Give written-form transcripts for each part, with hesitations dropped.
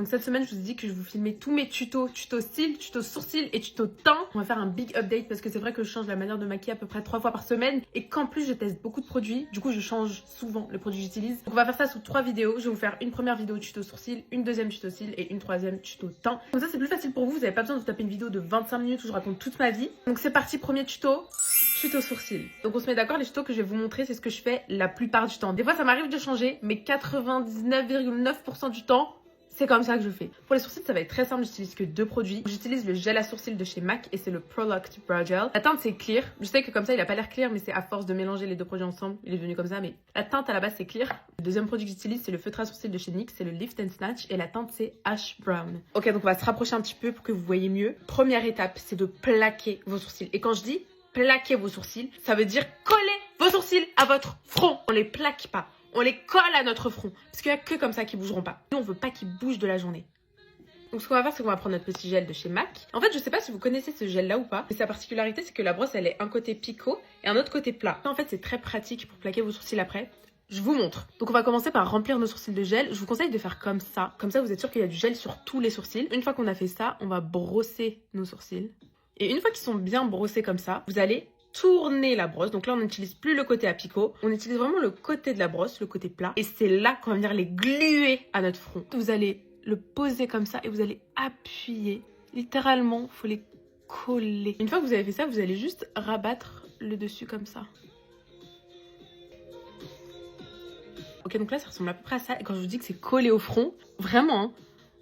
Donc cette semaine, je vous ai dit que je vous filmais tous mes tutos style, tutos sourcils et tutos teint. On va faire un big update parce que c'est vrai que je change la manière de maquiller à peu près 3 fois par semaine et qu'en plus je teste beaucoup de produits. Du coup, je change souvent les produits que j'utilise. Donc on va faire ça sous 3 vidéos. Je vais vous faire une première vidéo tuto sourcils, une deuxième tuto cils et une troisième tuto teint. Comme ça, c'est plus facile pour vous. Vous n'avez pas besoin de vous taper une vidéo de 25 minutes où je raconte toute ma vie. Donc c'est parti, premier tuto sourcils. Donc on se met d'accord, les tutos que je vais vous montrer, c'est ce que je fais la plupart du temps. Des fois, ça m'arrive de changer, mais 99,9% du temps, c'est comme ça que je fais. Pour les sourcils, ça va être très simple, j'utilise que 2 produits. J'utilise le gel à sourcils de chez MAC et c'est le Pro Locked Brow Gel. La teinte c'est clear. Je sais que comme ça il a pas l'air clear, mais c'est à force de mélanger les 2 produits ensemble, il est devenu comme ça. Mais la teinte à la base c'est clear. Le deuxième produit que j'utilise c'est le feutre à sourcils de chez NYX, c'est le Lift and Snatch et la teinte c'est Ash Brown. Ok, donc on va se rapprocher un petit peu pour que vous voyez mieux. Première étape, c'est de plaquer vos sourcils. Et quand je dis plaquer vos sourcils, ça veut dire coller vos sourcils à votre front. On les plaque pas. On les colle à notre front. Parce qu'il n'y a que comme ça qu'ils bougeront pas. Nous, on veut pas qu'ils bougent de la journée. Donc ce qu'on va faire, c'est qu'on va prendre notre petit gel de chez MAC. En fait, je sais pas si vous connaissez ce gel là ou pas, mais sa particularité, c'est que la brosse, elle est un côté picot et un autre côté plat. En fait, c'est très pratique pour plaquer vos sourcils après. Je vous montre. Donc on va commencer par remplir nos sourcils de gel. Je vous conseille de faire comme ça. Comme ça, vous êtes sûr qu'il y a du gel sur tous les sourcils. Une fois qu'on a fait ça, on va brosser nos sourcils. Et une fois qu'ils sont bien brossés comme ça, vous allez tourner la brosse. Donc là, on n'utilise plus le côté à picot. On utilise vraiment le côté de la brosse, le côté plat. Et c'est là qu'on va venir les gluer à notre front. Vous allez le poser comme ça et vous allez appuyer. Littéralement, il faut les coller. Une fois que vous avez fait ça, vous allez juste rabattre le dessus comme ça. Ok, donc là, ça ressemble à peu près à ça. Et quand je vous dis que c'est collé au front, vraiment, hein,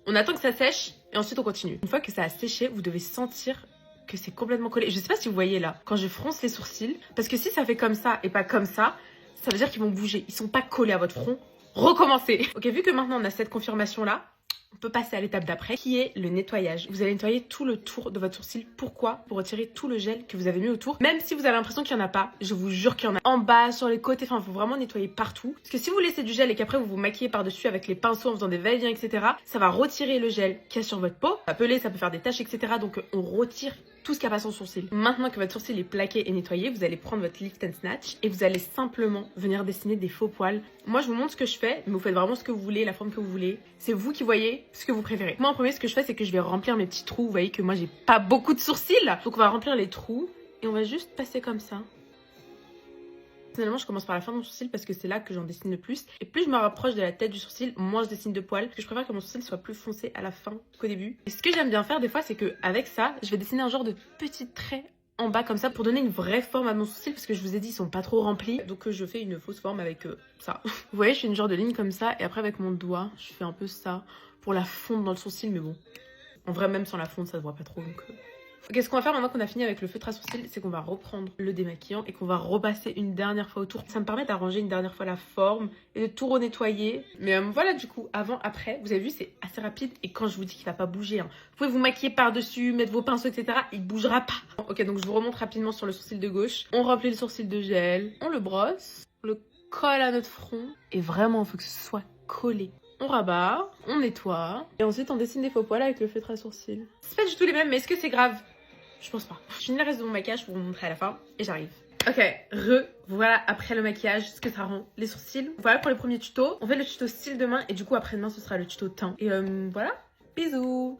on attend que ça sèche et ensuite on continue. Une fois que ça a séché, vous devez sentir que c'est complètement collé. Je sais pas si vous voyez là, quand je fronce les sourcils, parce que si ça fait comme ça et pas comme ça veut dire qu'ils vont bouger. Ils sont pas collés à votre front. Recommencez. Ok, vu que maintenant on a cette confirmation là, on peut passer à l'étape d'après, qui est le nettoyage. Vous allez nettoyer tout le tour de votre sourcil. Pourquoi? Pour retirer tout le gel que vous avez mis autour. Même si vous avez l'impression qu'il n'y en a pas, je vous jure qu'il y en a en bas, sur les côtés. Enfin, il faut vraiment nettoyer partout. Parce que si vous laissez du gel et qu'après vous vous maquillez par-dessus avec les pinceaux en faisant des va-et-vient, etc., ça va retirer le gel qu'il y a sur votre peau. Ça peler, ça peut faire des taches, etc. Donc on retire tout ce qui a pas son sourcil. Maintenant que votre sourcil est plaqué et nettoyé, vous allez prendre votre Lift and Snatch et vous allez simplement venir dessiner des faux poils. Moi, je vous montre ce que je fais, mais vous faites vraiment ce que vous voulez, la forme que vous voulez. C'est vous qui voyez ce que vous préférez. Moi, en premier, ce que je fais, c'est que je vais remplir mes petits trous. Vous voyez que moi, j'ai pas beaucoup de sourcils. Donc, on va remplir les trous et on va juste passer comme ça. Personnellement, je commence par la fin de mon sourcil parce que c'est là que j'en dessine le plus. Et plus je me rapproche de la tête du sourcil, moins je dessine de poils. Parce que je préfère que mon sourcil soit plus foncé à la fin qu'au début. Et ce que j'aime bien faire des fois, c'est que avec ça, je vais dessiner un genre de petits traits en bas comme ça pour donner une vraie forme à mon sourcil parce que je vous ai dit, ils sont pas trop remplis. Donc je fais une fausse forme avec ça. Vous voyez, je fais une genre de ligne comme ça et après avec mon doigt, je fais un peu ça pour la fondre dans le sourcil. Mais bon, en vrai, même sans la fonte, ça se voit pas trop. Donc ok, ce qu'on va faire maintenant qu'on a fini avec le feutre à sourcils, c'est qu'on va reprendre le démaquillant et qu'on va repasser une dernière fois autour. Ça me permet d'arranger une dernière fois la forme et de tout renettoyer. Mais voilà, du coup, avant, après, vous avez vu, c'est assez rapide. Et quand je vous dis qu'il va pas bouger, hein, vous pouvez vous maquiller par-dessus, mettre vos pinceaux, etc. Il bougera pas. Ok, donc je vous remonte rapidement sur le sourcil de gauche. On remplit le sourcil de gel, on le brosse, on le colle à notre front. Et vraiment, il faut que ce soit collé. On rabat, on nettoie. Et ensuite, on dessine des faux poils avec le feutre à sourcils. C'est pas du tout les mêmes, mais est-ce que c'est grave? Je pense pas. Je finis le reste de mon maquillage pour vous montrer à la fin et j'arrive. Ok, voilà après le maquillage ce que ça rend les sourcils. Voilà pour les premiers tutos. On fait le tuto style demain et du coup après-demain ce sera le tuto teint. Et voilà, bisous.